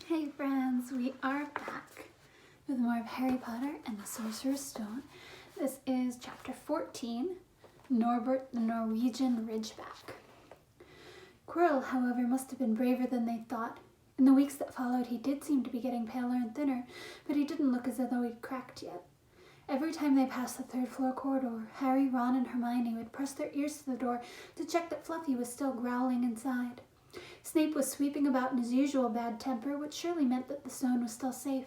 Hey friends, we are back with more of Harry Potter and the Sorcerer's Stone. This is chapter 14, Norbert the Norwegian Ridgeback. Quirrell, however, must have been braver than they thought. In the weeks that followed, he did seem to be getting paler and thinner, but he didn't look as though he'd cracked yet. Every time they passed the third-floor corridor, Harry, Ron, and Hermione would press their ears to the door to check that Fluffy was still growling inside. Snape was sweeping about in his usual bad temper, which surely meant that the stone was still safe.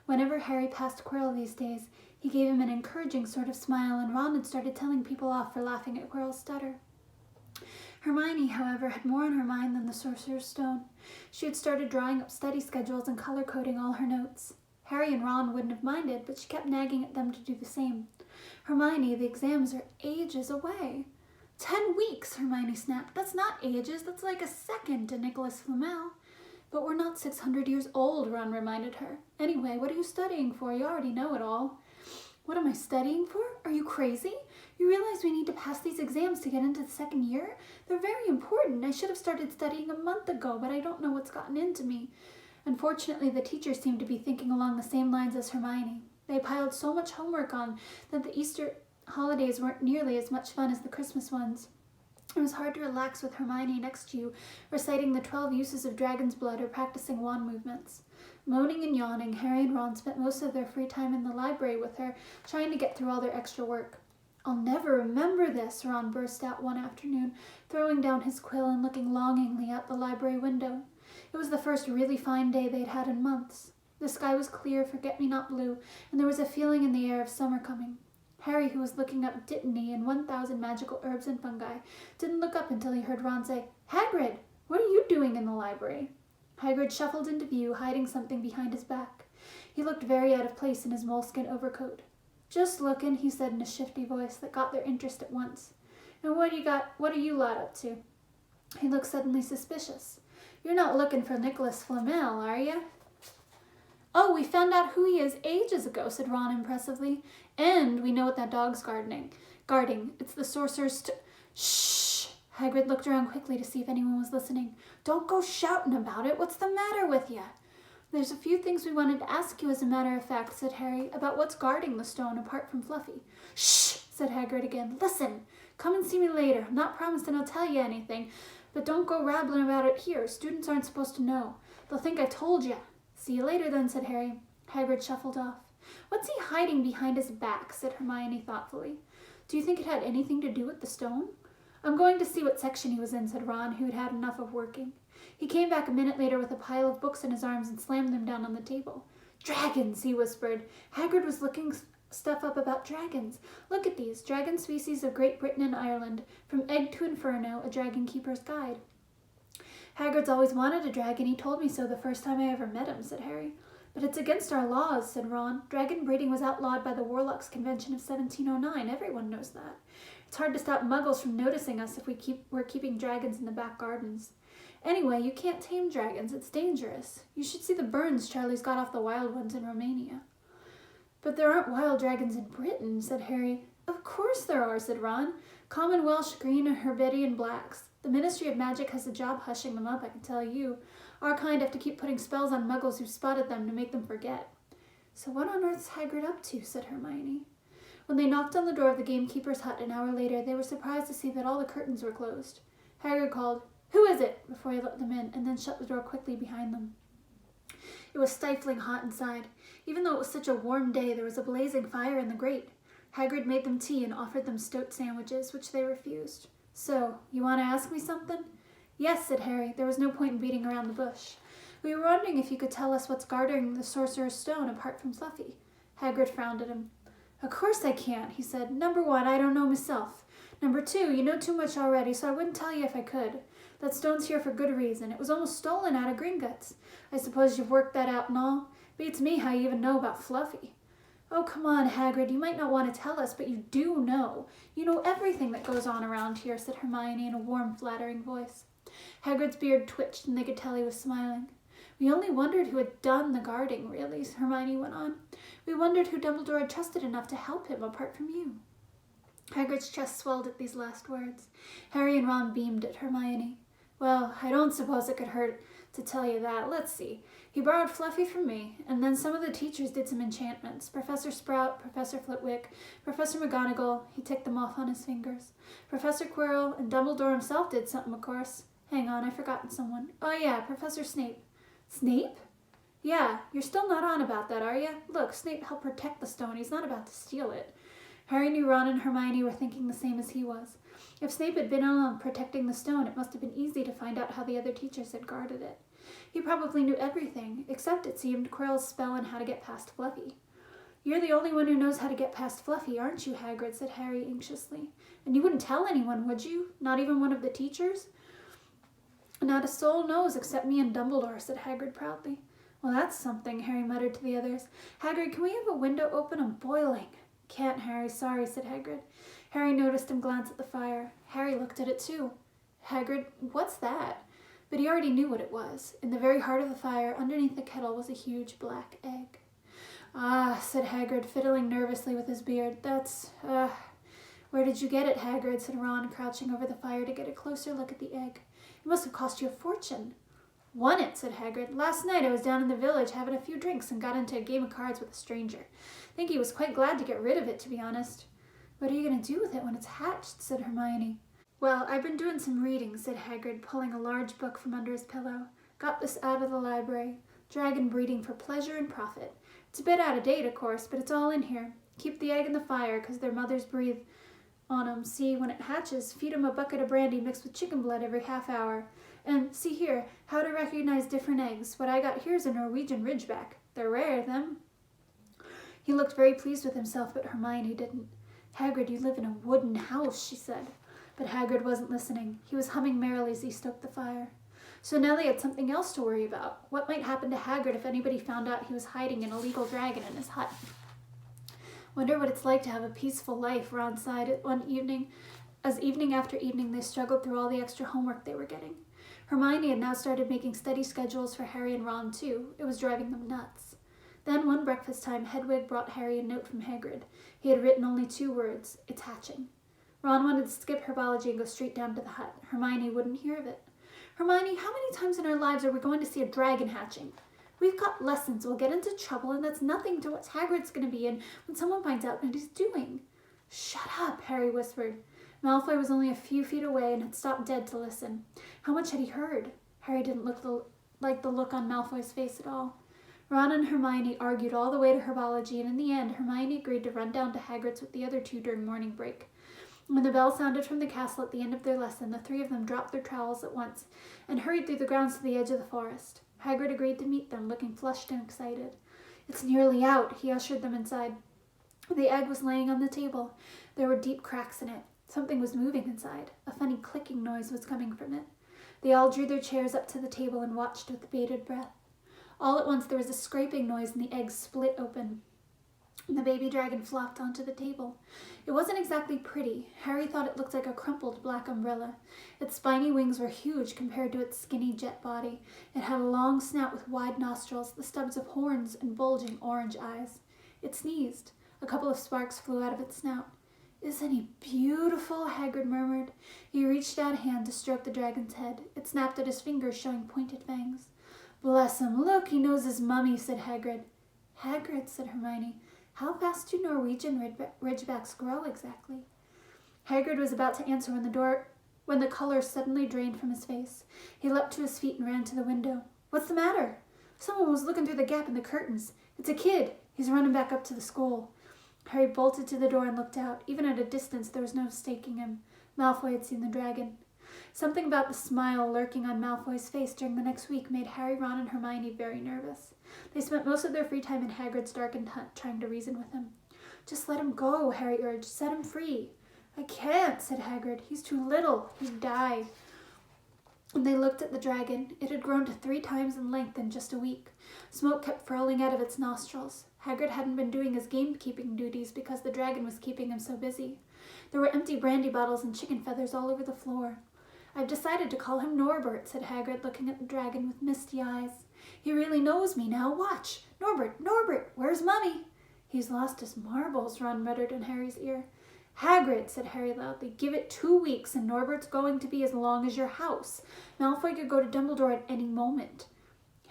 Whenever Harry passed Quirrell these days, he gave him an encouraging sort of smile, and Ron had started telling people off for laughing at Quirrell's stutter. Hermione, however, had more on her mind than the Sorcerer's Stone. She had started drawing up study schedules and color-coding all her notes. Harry and Ron wouldn't have minded, but she kept nagging at them to do the same. "Hermione, the exams are ages away." 10 weeks, Hermione snapped. "That's not ages, that's like a second to Nicholas Flamel." "But we're not 600 years old," Ron reminded her. "Anyway, what are you studying for? You already know it all." "What am I studying for? Are you crazy? You realize we need to pass these exams to get into the second year? They're very important. I should have started studying a month ago, but I don't know what's gotten into me." Unfortunately, the teachers seemed to be thinking along the same lines as Hermione. They piled so much homework on that the Easter holidays weren't nearly as much fun as the Christmas ones. It was hard to relax with Hermione next to you, reciting the 12 uses of dragon's blood or practicing wand movements. Moaning and yawning, Harry and Ron spent most of their free time in the library with her, trying to get through all their extra work. "I'll never remember this," Ron burst out one afternoon, throwing down his quill and looking longingly out the library window. It was the first really fine day they'd had in months. The sky was clear, forget-me-not blue, and there was a feeling in the air of summer coming. Harry, who was looking up Dittany and 1,000 magical herbs and fungi, didn't look up until he heard Ron say, "Hagrid, what are you doing in the library?" Hagrid shuffled into view, hiding something behind his back. He looked very out of place in his moleskin overcoat. "Just looking," he said in a shifty voice that got their interest at once. "And what are you lot up to?" He looked suddenly suspicious. "You're not looking for Nicholas Flamel, are you?" "Oh, we found out who he is ages ago," said Ron impressively. "And we know what that dog's guarding. It's the Sorcerer's Shh!" Hagrid looked around quickly to see if anyone was listening. "Don't go shouting about it. What's the matter with you?" "There's a few things we wanted to ask you, as a matter of fact," said Harry, "about what's guarding the stone apart from Fluffy." "Shh!" said Hagrid again. "Listen! Come and see me later. I'm not promising I'll tell you anything, but don't go rattling about it here. Students aren't supposed to know. They'll think I told you." "See you later then," said Harry. Hagrid shuffled off. "What's he hiding behind his back?" said Hermione thoughtfully. "Do you think it had anything to do with the stone?" "I'm going to see what section he was in," said Ron, who had had enough of working. He came back a minute later with a pile of books in his arms and slammed them down on the table. "Dragons," he whispered. Hagrid was looking stuff up about dragons. "Look at these. Dragon species of Great Britain and Ireland. From Egg to Inferno, a Dragon Keeper's Guide." "Hagrid's always wanted a dragon. He told me so the first time I ever met him," said Harry. "But it's against our laws," said Ron. "Dragon breeding was outlawed by the Warlocks Convention of 1709. Everyone knows that. It's hard to stop muggles from noticing us if we're keeping dragons in the back gardens. Anyway, you can't tame dragons. It's dangerous. You should see the burns Charlie's got off the wild ones in Romania." "But there aren't wild dragons in Britain," said Harry. "Of course there are," said Ron. "Common Welsh green and Herbedian blacks. The Ministry of Magic has a job hushing them up, I can tell you. Our kind have to keep putting spells on muggles who've spotted them to make them forget." "So what on earth's Hagrid up to?" said Hermione. When they knocked on the door of the gamekeeper's hut an hour later, they were surprised to see that all the curtains were closed. Hagrid called, "Who is it?" before he let them in, and then shut the door quickly behind them. It was stifling hot inside. Even though it was such a warm day, there was a blazing fire in the grate. Hagrid made them tea and offered them stoat sandwiches, which they refused. "So, you want to ask me something?" "Yes," said Harry. There was no point in beating around the bush. "We were wondering if you could tell us what's guarding the Sorcerer's Stone apart from Fluffy." Hagrid frowned at him. "Of course I can't," he said. "Number 1, I don't know myself. Number 2, you know too much already, so I wouldn't tell you if I could. That stone's here for good reason. It was almost stolen out of Gringotts. I suppose you've worked that out and all. Beats me how you even know about Fluffy." "Oh, come on, Hagrid. You might not want to tell us, but you do know. You know everything that goes on around here," said Hermione in a warm, flattering voice. Hagrid's beard twitched, and they could tell he was smiling. "We only wondered who had done the guarding, really," Hermione went on. "We wondered who Dumbledore had trusted enough to help him, apart from you." Hagrid's chest swelled at these last words. Harry and Ron beamed at Hermione. "Well, I don't suppose it could hurt to tell you that. Let's see. He borrowed Fluffy from me, and then some of the teachers did some enchantments. Professor Sprout, Professor Flitwick, Professor McGonagall, he ticked them off on his fingers. Professor Quirrell, and Dumbledore himself did something, of course. Hang on, I've forgotten someone. Oh yeah, Professor Snape. Snape? Yeah, you're still not on about that, are you? Look, Snape helped protect the stone. He's not about to steal it. Harry knew Ron and Hermione were thinking the same as he was. If Snape had been on protecting the stone, it must have been easy to find out how the other teachers had guarded it. He probably knew everything, except, it seemed, Quirrell's spell on how to get past Fluffy. You're the only one who knows how to get past Fluffy, aren't you, Hagrid? Said Harry anxiously. And you wouldn't tell anyone, would you? Not even one of the teachers? Not a soul knows except me and Dumbledore, said Hagrid proudly. Well, that's something, Harry muttered to the others. Hagrid, can we have a window open? I'm boiling. Can't, Harry. Sorry, said Hagrid. Harry noticed him glance at the fire. Harry looked at it too. Hagrid, what's that? But he already knew what it was. In the very heart of the fire, underneath the kettle, was a huge black egg. Ah, said Hagrid, fiddling nervously with his beard. That's, Where did you get it, Hagrid? Said Ron, crouching over the fire to get a closer look at the egg. It must have cost you a fortune. Won it, said Hagrid. Last night I was down in the village having a few drinks and got into a game of cards with a stranger. I think he was quite glad to get rid of it, to be honest. What are you going to do with it when it's hatched? Said Hermione. Well, I've been doing some reading, said Hagrid, pulling a large book from under his pillow. Got this out of the library. Dragon breeding for pleasure and profit. It's a bit out of date, of course, but it's all in here. Keep the egg in the fire, 'cause their mothers breathe on 'em. See, when it hatches, feed 'em a bucket of brandy mixed with chicken blood every half hour. And see here, how to recognize different eggs. What I got here's a Norwegian Ridgeback. They're rare, them. He looked very pleased with himself, but Hermione didn't. Hagrid, you live in a wooden house, she said. But Hagrid wasn't listening. He was humming merrily as he stoked the fire. So now they had something else to worry about. What might happen to Hagrid if anybody found out he was hiding an illegal dragon in his hut? Wonder what it's like to have a peaceful life, Ron sighed one evening, as evening after evening they struggled through all the extra homework they were getting. Hermione had now started making study schedules for Harry and Ron, too. It was driving them nuts. Then one breakfast time, Hedwig brought Harry a note from Hagrid. He had written only 2 words, "It's hatching." Ron wanted to skip herbology and go straight down to the hut. Hermione wouldn't hear of it. Hermione, how many times in our lives are we going to see a dragon hatching? We've got lessons, we'll get into trouble, and that's nothing to what Hagrid's going to be in when someone finds out what he's doing. Shut up, Harry whispered. Malfoy was only a few feet away and had stopped dead to listen. How much had he heard? Harry didn't like the look on Malfoy's face at all. Ron and Hermione argued all the way to herbology, and in the end, Hermione agreed to run down to Hagrid's with the other 2 during morning break. When the bell sounded from the castle at the end of their lesson, the 3 of them dropped their trowels at once and hurried through the grounds to the edge of the forest. Hagrid agreed to meet them, looking flushed and excited. It's nearly out, he ushered them inside. The egg was laying on the table. There were deep cracks in it. Something was moving inside. A funny clicking noise was coming from it. They all drew their chairs up to the table and watched with bated breath. All at once there was a scraping noise and the egg split open. The baby dragon flopped onto the table. It wasn't exactly pretty. Harry thought it looked like a crumpled black umbrella. Its spiny wings were huge compared to its skinny jet body. It had a long snout with wide nostrils, the stubs of horns, and bulging orange eyes. It sneezed. A couple of sparks flew out of its snout. Isn't he beautiful? Hagrid murmured. He reached out a hand to stroke the dragon's head. It snapped at his fingers, showing pointed fangs. Bless him, look, he knows his mummy, said Hagrid. Hagrid, said Hermione. How fast do Norwegian Ridgebacks grow exactly? Hagrid was about to answer when the color suddenly drained from his face. He leapt to his feet and ran to the window. What's the matter? Someone was looking through the gap in the curtains. It's a kid. He's running back up to the school. Harry bolted to the door and looked out. Even at a distance, there was no mistaking him. Malfoy had seen the dragon. Something about the smile lurking on Malfoy's face during the next week made Harry, Ron, and Hermione very nervous. They spent most of their free time in Hagrid's darkened hut, trying to reason with him. Just let him go, Harry urged. Set him free. I can't, said Hagrid. He's too little. He'd die. And they looked at the dragon. It had grown to 3 times in length in just a week. Smoke kept furling out of its nostrils. Hagrid hadn't been doing his gamekeeping duties because the dragon was keeping him so busy. There were empty brandy bottles and chicken feathers all over the floor. I've decided to call him Norbert, said Hagrid, looking at the dragon with misty eyes. He really knows me now. Watch. Norbert, Norbert, where's Mummy? He's lost his marbles, Ron muttered in Harry's ear. Hagrid, said Harry loudly, give it 2 weeks and Norbert's going to be as long as your house. Malfoy could go to Dumbledore at any moment.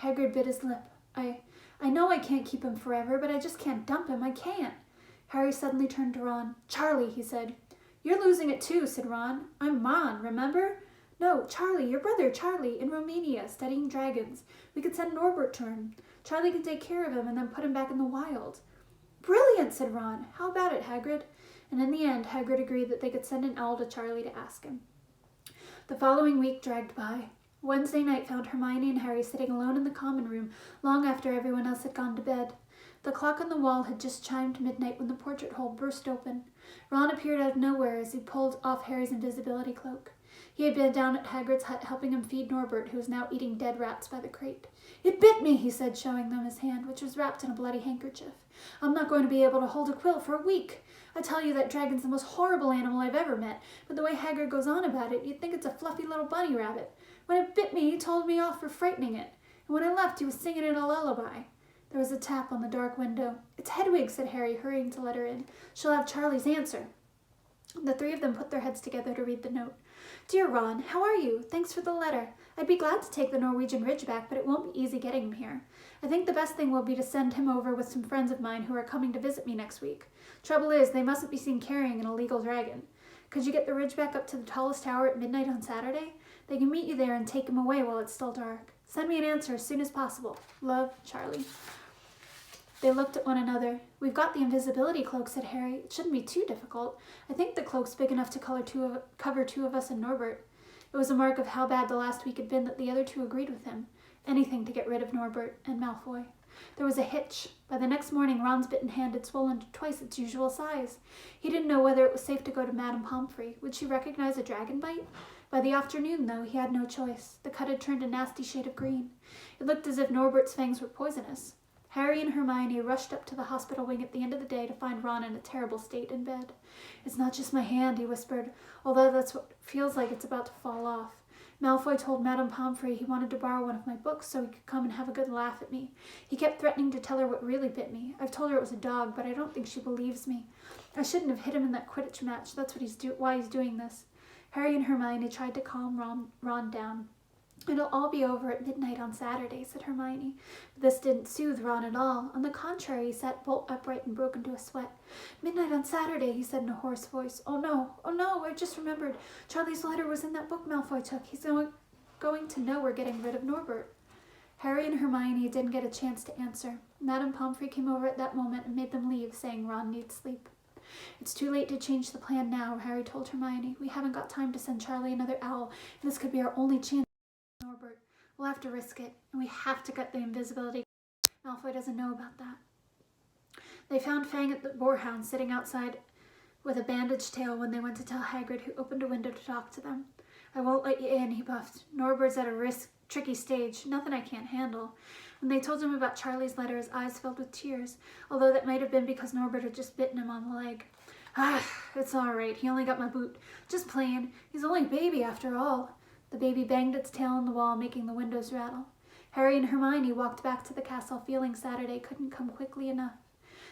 Hagrid bit his lip. I know I can't keep him forever, but I just can't dump him. I can't. Harry suddenly turned to Ron. Charlie, he said. You're losing it too, said Ron. I'm Ron, remember? No, Charlie, your brother, Charlie, in Romania, studying dragons. We could send Norbert to him. Charlie can take care of him and then put him back in the wild. Brilliant, said Ron. How about it, Hagrid? And in the end, Hagrid agreed that they could send an owl to Charlie to ask him. The following week dragged by. Wednesday night found Hermione and Harry sitting alone in the common room long after everyone else had gone to bed. The clock on the wall had just chimed midnight when the portrait hole burst open. Ron appeared out of nowhere as he pulled off Harry's invisibility cloak. He had been down at Hagrid's hut helping him feed Norbert, who was now eating dead rats by the crate. It bit me, he said, showing them his hand, which was wrapped in a bloody handkerchief. I'm not going to be able to hold a quill for a week. I tell you, that dragon's the most horrible animal I've ever met, but the way Hagrid goes on about it, you'd think it's a fluffy little bunny rabbit. When it bit me, he told me off for frightening it, and when I left, he was singing it a lullaby. There was a tap on the dark window. It's Hedwig, said Harry, hurrying to let her in. She'll have Charlie's answer. The three of them put their heads together to read the note. Dear Ron, how are you? Thanks for the letter. I'd be glad to take the Norwegian Ridgeback, but it won't be easy getting him here. I think the best thing will be to send him over with some friends of mine who are coming to visit me next week. Trouble is, they mustn't be seen carrying an illegal dragon. Could you get the Ridgeback up to the tallest tower at midnight on Saturday? They can meet you there and take him away while it's still dark. Send me an answer as soon as possible. Love, Charlie. They looked at one another. We've got the invisibility cloak, said Harry. It shouldn't be too difficult. I think the cloak's big enough to cover two of us and Norbert. It was a mark of how bad the last week had been that the other two agreed with him. Anything to get rid of Norbert and Malfoy. There was a hitch. By the next morning, Ron's bitten hand had swollen to twice its usual size. He didn't know whether it was safe to go to Madame Pomfrey. Would she recognize a dragon bite? By the afternoon, though, he had no choice. The cut had turned a nasty shade of green. It looked as if Norbert's fangs were poisonous. Harry and Hermione rushed up to the hospital wing at the end of the day to find Ron in a terrible state in bed. It's not just my hand, he whispered, although that's what feels like it's about to fall off. Malfoy told Madame Pomfrey he wanted to borrow one of my books so he could come and have a good laugh at me. He kept threatening to tell her what really bit me. I've told her it was a dog, but I don't think she believes me. I shouldn't have hit him in that Quidditch match. That's why he's doing this. Harry and Hermione tried to calm Ron down. It'll all be over at midnight on Saturday, said Hermione. But this didn't soothe Ron at all. On the contrary, he sat bolt upright and broke into a sweat. Midnight on Saturday, he said in a hoarse voice. Oh no, I just remembered. Charlie's letter was in that book Malfoy took. He's going to know we're getting rid of Norbert. Harry and Hermione didn't get a chance to answer. Madame Pomfrey came over at that moment and made them leave, saying Ron needs sleep. It's too late to change the plan now, Harry told Hermione. We haven't got time to send Charlie another owl, and this could be our only chance. Norbert, we'll have to risk it, and we have to get the invisibility. Malfoy doesn't know about that. They found Fang at the boarhound sitting outside with a bandaged tail when they went to tell Hagrid, who opened a window to talk to them. I won't let you in, he puffed. Norbert's at a tricky stage, nothing I can't handle. When they told him about Charlie's letter, his eyes filled with tears, although that might have been because Norbert had just bitten him on the leg. It's all right, he only got my boot. Just playing. He's only a baby after all. The baby banged its tail on the wall, making the windows rattle. Harry and Hermione walked back to the castle, feeling Saturday couldn't come quickly enough.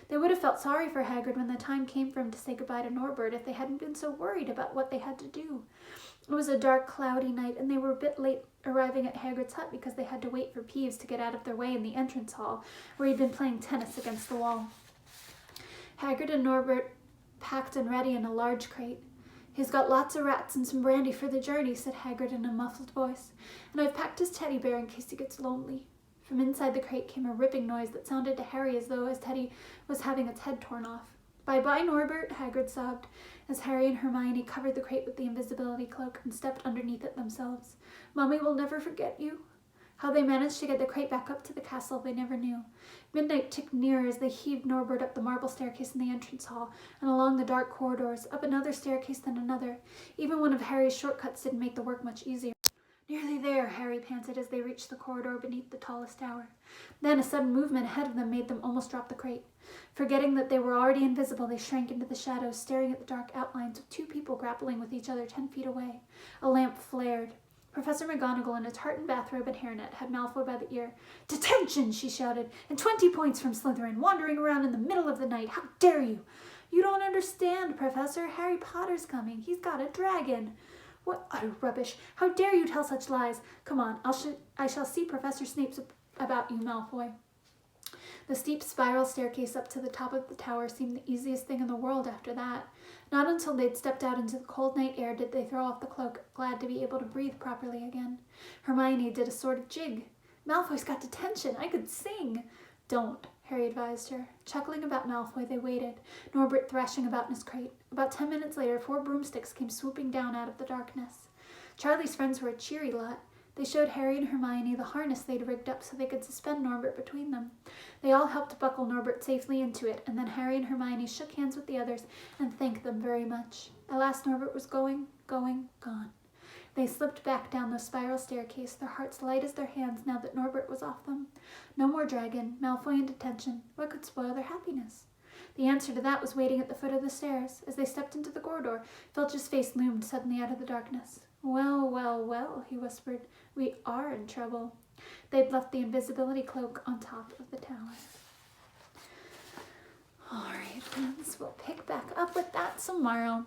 They would have felt sorry for Hagrid when the time came for him to say goodbye to Norbert if they hadn't been so worried about what they had to do. It was a dark, cloudy night, and they were a bit late arriving at Hagrid's hut because they had to wait for Peeves to get out of their way in the entrance hall, where he'd been playing tennis against the wall. Hagrid and Norbert packed and ready in a large crate. He's got lots of rats and some brandy for the journey, said Hagrid in a muffled voice, and I've packed his teddy bear in case he gets lonely. From inside the crate came a ripping noise that sounded to Harry as though his teddy was having its head torn off. Bye-bye, Norbert, Hagrid sobbed, as Harry and Hermione covered the crate with the invisibility cloak and stepped underneath it themselves. Mummy will never forget you. How they managed to get the crate back up to the castle they never knew. Midnight ticked nearer as they heaved Norbert up the marble staircase in the entrance hall and along the dark corridors, up another staircase then another. Even one of Harry's shortcuts didn't make the work much easier. Nearly there, Harry panted as they reached the corridor beneath the tallest tower. Then a sudden movement ahead of them made them almost drop the crate. Forgetting that they were already invisible, they shrank into the shadows, staring at the dark outlines of two people grappling with each other 10 feet away. A lamp flared. Professor McGonagall, in a tartan bathrobe and hairnet, had Malfoy by the ear. "Detention!" she shouted. "And 20 points from Slytherin, wandering around in the middle of the night. How dare you!" "You don't understand, Professor. Harry Potter's coming. He's got a dragon." What utter rubbish! How dare you tell such lies? Come on, I shall see Professor Snape about you, Malfoy. The steep spiral staircase up to the top of the tower seemed the easiest thing in the world after that. Not until they'd stepped out into the cold night air did they throw off the cloak, glad to be able to breathe properly again. Hermione did a sort of jig. Malfoy's got detention. I could sing. Don't, Harry advised her. Chuckling about Malfoy, they waited, Norbert thrashing about in his crate. About 10 minutes later, 4 broomsticks came swooping down out of the darkness. Charlie's friends were a cheery lot. They showed Harry and Hermione the harness they'd rigged up so they could suspend Norbert between them. They all helped buckle Norbert safely into it, and then Harry and Hermione shook hands with the others and thanked them very much. At last Norbert was gone. They slipped back down the spiral staircase, their hearts light as their hands now that Norbert was off them. No more dragon, Malfoy in detention. What could spoil their happiness? The answer to that was waiting at the foot of the stairs. As they stepped into the corridor, Filch's face loomed suddenly out of the darkness. Well, well, well, he whispered. We are in trouble. They'd left the invisibility cloak on top of the tower. All right, friends, we'll pick back up with that tomorrow.